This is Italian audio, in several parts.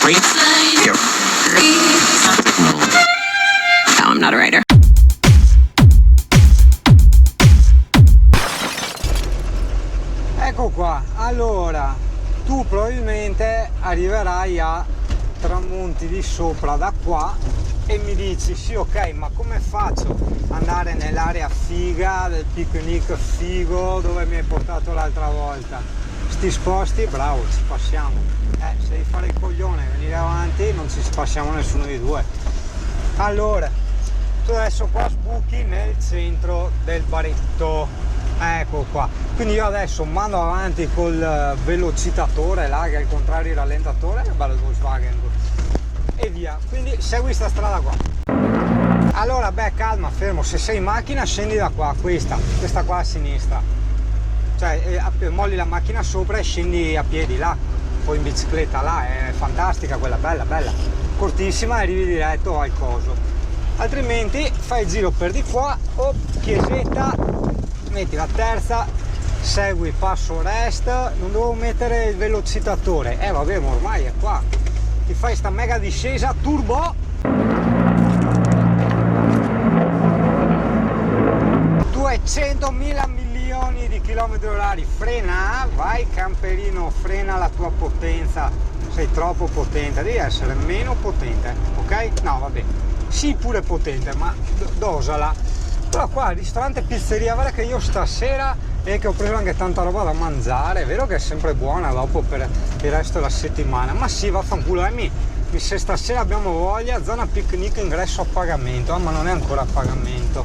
No, I'm not a writer. Ecco qua, allora tu probabilmente arriverai a tramonti di sopra da qua e mi dici sì, ok, ma come faccio ad andare nell'area figa del picnic figo dove mi hai portato l'altra volta? Sti sposti, bravo, ci passiamo. Se devi fare il coglione e venire avanti non ci passiamo nessuno di due. Allora, tu adesso qua sbuchi nel centro del baretto. Ecco qua, quindi io adesso mando avanti col velocitatore là, che è il contrario del rallentatore, che bello il Volkswagen, e via. Quindi segui sta strada qua. Allora, beh, calma, fermo, se sei in macchina scendi da qua, questa qua a sinistra, cioè molli la macchina sopra e scendi a piedi là, o in bicicletta là, è fantastica quella, bella, cortissima, e arrivi diretto al coso. Altrimenti fai il giro per di qua, o chiesetta, metti la terza, segui passo rest, non devo mettere il velocitatore, vabbè, ma ormai è qua, ti fai sta mega discesa turbo, 200.000 milioni di chilometri orari, frena, vai camperino, frena la tua potenza, sei troppo potente, devi essere meno potente, ok? No, vabbè, sì, pure potente, ma dosala. Però qua al ristorante pizzeria, guarda che io stasera che ho preso anche tanta roba da mangiare, è vero che è sempre buona dopo per il resto della settimana, ma sì, vaffanculo, se stasera abbiamo voglia, zona picnic, ingresso a pagamento, ma non è ancora a pagamento,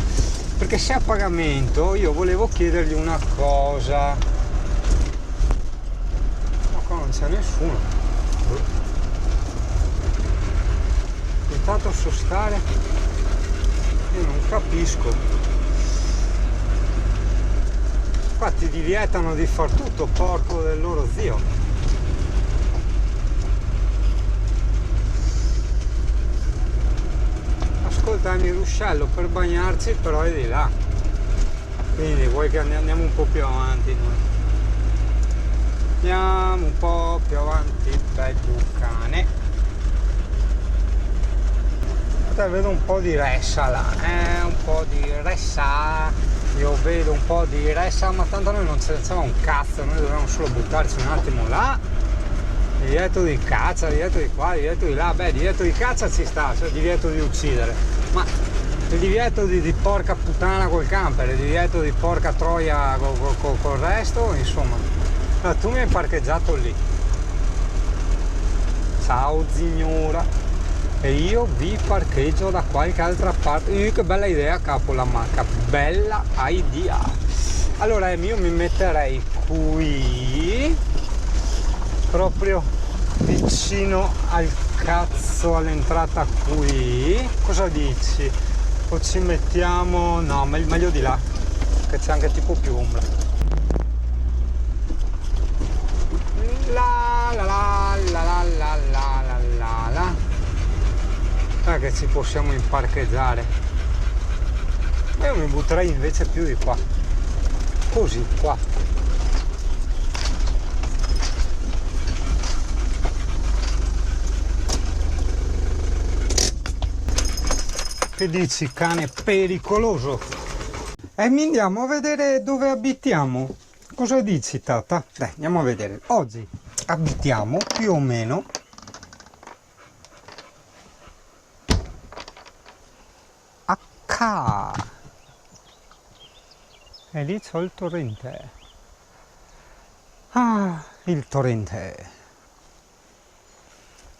perché se è a pagamento io volevo chiedergli una cosa, ma qua non c'è nessuno, intanto sostare. Io non capisco. Qua ti vietano di far tutto, porco del loro zio. Ascolta, il ruscello per bagnarci però è di là. Quindi vuoi che andiamo un po' più avanti noi? Andiamo un po' più avanti, bello cane. Vedo un po' di ressa là, un po' di ressa, io vedo un po' di ressa, ma tanto noi non ce ne faceva un cazzo, noi dovevamo solo buttarci un attimo là, divieto di caccia, divieto di qua, divieto di là, beh, divieto di caccia ci sta, cioè divieto di uccidere, ma il divieto di porca puttana col camper, il divieto di porca troia col resto, insomma, allora, tu mi hai parcheggiato lì, ciao signora. E io vi parcheggio da qualche altra parte. Che bella idea, capo la macca, bella idea. Allora io mi metterei qui, proprio vicino al cazzo, all'entrata qui. Cosa dici? O ci mettiamo, no, meglio di là, che c'è anche tipo più ombra. La la la la la la la la la. Che ci possiamo imparcheggiare. Io mi butterei invece più di qua, così qua. Che dici, cane pericoloso? E mi andiamo a vedere dove abitiamo. Cosa dici, tata? Dai, andiamo a vedere. Oggi abitiamo più o meno e lì c'ho il torrente. Il torrente.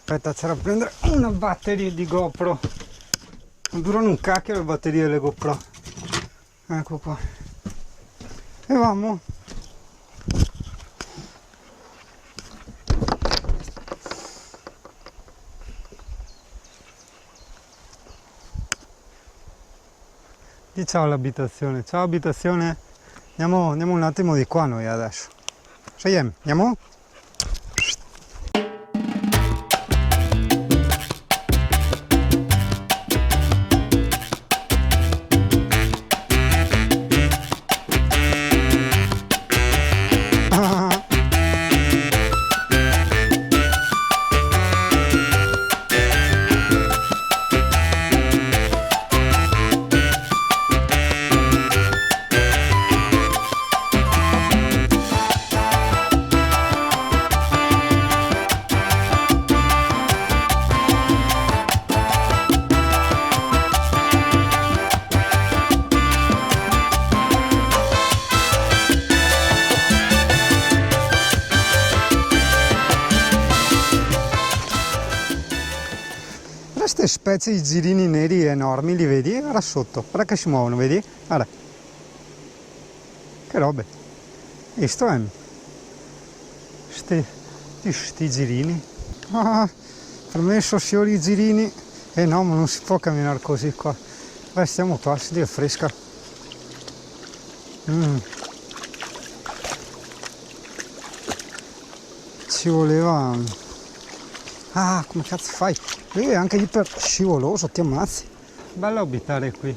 Aspetta, c'era a prendere una batteria di GoPro. Non durano un cacchio le batterie delle GoPro. Ecco qua. E vamo. Di ciao l'abitazione, ciao abitazione, andiamo un attimo di qua noi adesso. Andiamo? Guarda queste specie di girini neri enormi, li vedi? Guarda sotto, guarda che si muovono, vedi? Guarda. Che robe. Visto è? Sti girini. Ah, per me sono solo i girini. No, ma non si può camminare così qua. Beh, stiamo qua, si è fresca. Ci voleva... Ah, come cazzo fai? Anche iper scivoloso, ti ammazzi. Bello abitare qui.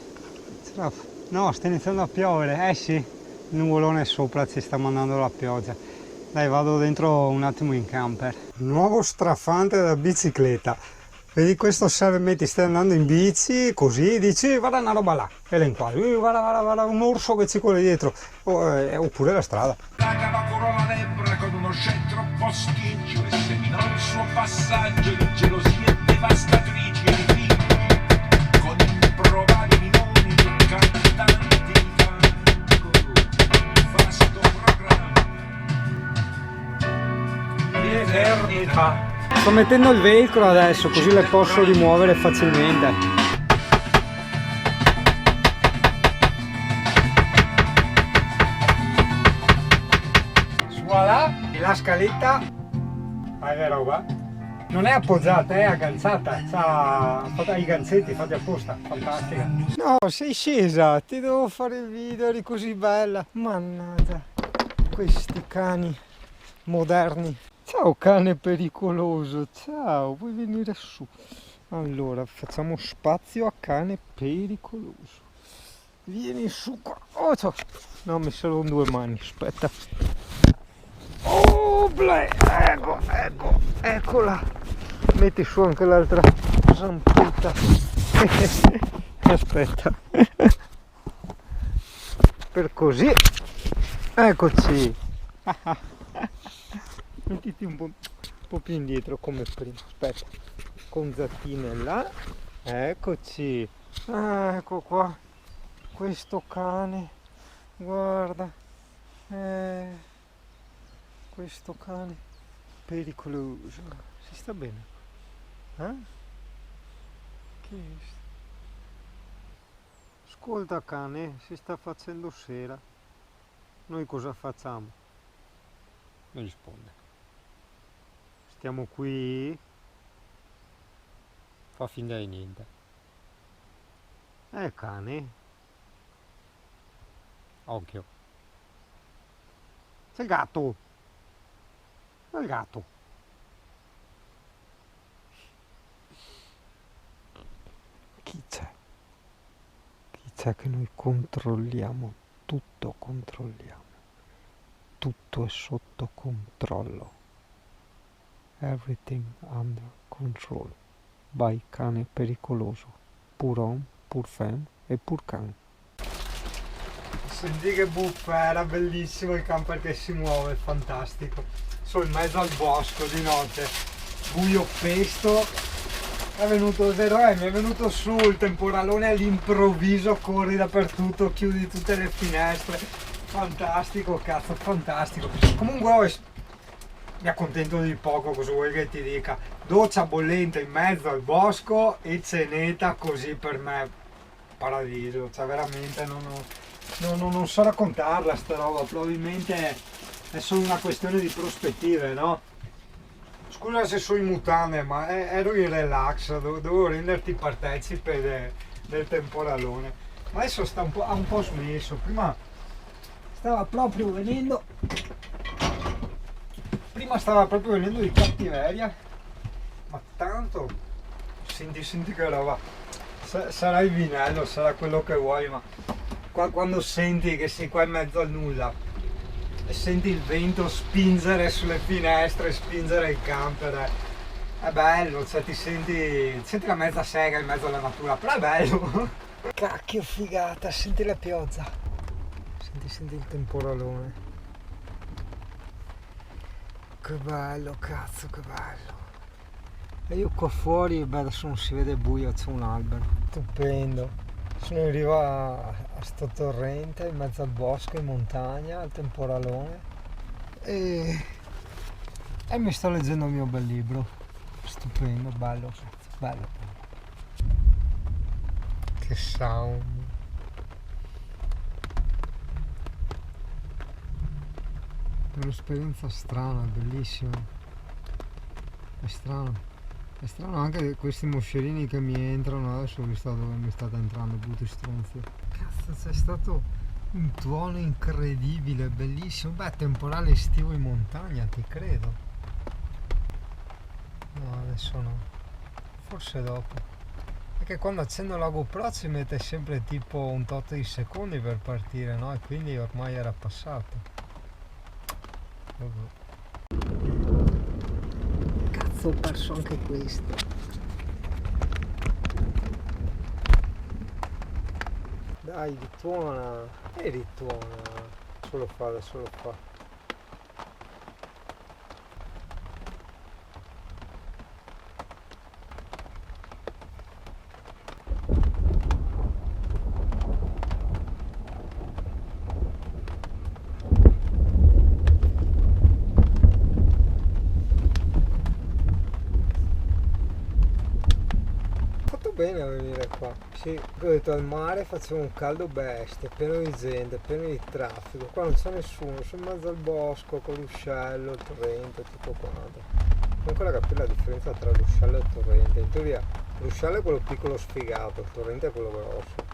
No, sta iniziando a piovere. Sì, il nuvolone sopra ci sta mandando la pioggia. Dai, vado dentro un attimo in camper. Nuovo strafante da bicicletta. Vedi, questo serve, metti, stai andando in bici, così, dici, guarda una roba là, e l'inquadri, guarda un orso che ci corre dietro, oppure la strada. La corona lembra con uno scettro posticcio e seminò il suo passaggio di gelosie devastatrici e di figli, con improbabili nomi di cantanti di fango, vasto programma di eternità. Sto mettendo il velcro adesso, così le posso rimuovere facilmente. Voilà, la scaletta, è roba, non è appoggiata, è agganciata, ha i gancetti fatti apposta, fantastica. No, sei scesa, ti devo fare il video, eri così bella, mannaggia, questi cani moderni. Ciao cane pericoloso, ciao, vuoi venire su? Allora, facciamo spazio a cane pericoloso. Vieni su qua. Oh, ciao. No, mi servono 2 mani, aspetta. Oh, bleh, eccola. Metti su anche l'altra zampetta. Aspetta. Per così. Eccoci. Mettiti un po' più indietro come prima, aspetta, con zattine là, eccoci, ecco qua, questo cane, guarda, questo cane pericoloso, si sta bene, Che è? Ascolta cane, si sta facendo sera, noi cosa facciamo? Non risponde. Stiamo qui, fa finta di niente. Cane. Occhio. C'è il gatto. C'è il gatto. Chi c'è? Chi c'è che noi controlliamo? Tutto controlliamo. Tutto è sotto controllo. Everything under control. By cane pericoloso. Pur homme, pur femme e pur can. Senti che buffa, era bellissimo il camper che si muove, fantastico. Sono in mezzo al bosco di notte. Buio pesto. È venuto zero, mi è venuto su il temporalone all'improvviso, corri dappertutto, chiudi tutte le finestre. Fantastico, cazzo, fantastico. Comunque mi accontento di poco, cosa vuoi che ti dica? Doccia bollente in mezzo al bosco e cenetta, così per me paradiso, cioè veramente non so raccontarla sta roba, probabilmente è solo una questione di prospettive, no? Scusa se sono in mutande, ma ero in relax, dovevo renderti partecipe del temporalone, ma adesso ha un po' smesso, prima stava proprio venendo di cattiveria, ma tanto senti che roba, sarà il vinello, sarà quello che vuoi, ma quando senti che sei qua in mezzo al nulla e senti il vento spingere sulle finestre, spingere il camper, è bello, cioè ti senti la mezza sega in mezzo alla natura, però è bello. Cacchio figata, senti la pioggia, senti il temporalone. Che bello, cazzo, che bello. E io qua fuori, beh, adesso non si vede buio, c'è un albero. Stupendo. Sono in riva a sto torrente, in mezzo al bosco, in montagna, al temporalone. E mi sto leggendo il mio bel libro. Stupendo, bello, cazzo, bello. Che sound. È un'esperienza strana, bellissima. È strano. È strano anche questi moscerini che mi entrano, adesso ho visto dove mi state entrando, brutti stronzi. Cazzo, c'è stato un tuono incredibile, bellissimo. Beh, temporale estivo in montagna, ti credo. No, adesso no. Forse dopo. Perché quando accendo la GoPro ci mette sempre tipo un tot di secondi per partire, no? E quindi ormai era passato. Vabbè. Cazzo, ho perso anche questo. Dai, rituona. E rituona. Adesso lo fa, adesso lo fa. Bene a venire qua. Sì, ho detto al mare faceva un caldo bestia, pieno di gente, pieno di traffico. Qua non c'è nessuno, sono in mezzo al bosco con l'uscello, il torrente, tutto quanto. Comunque la capire la differenza tra l'uscello e il torrente. In teoria l'uscello è quello piccolo sfigato, il torrente è quello grosso.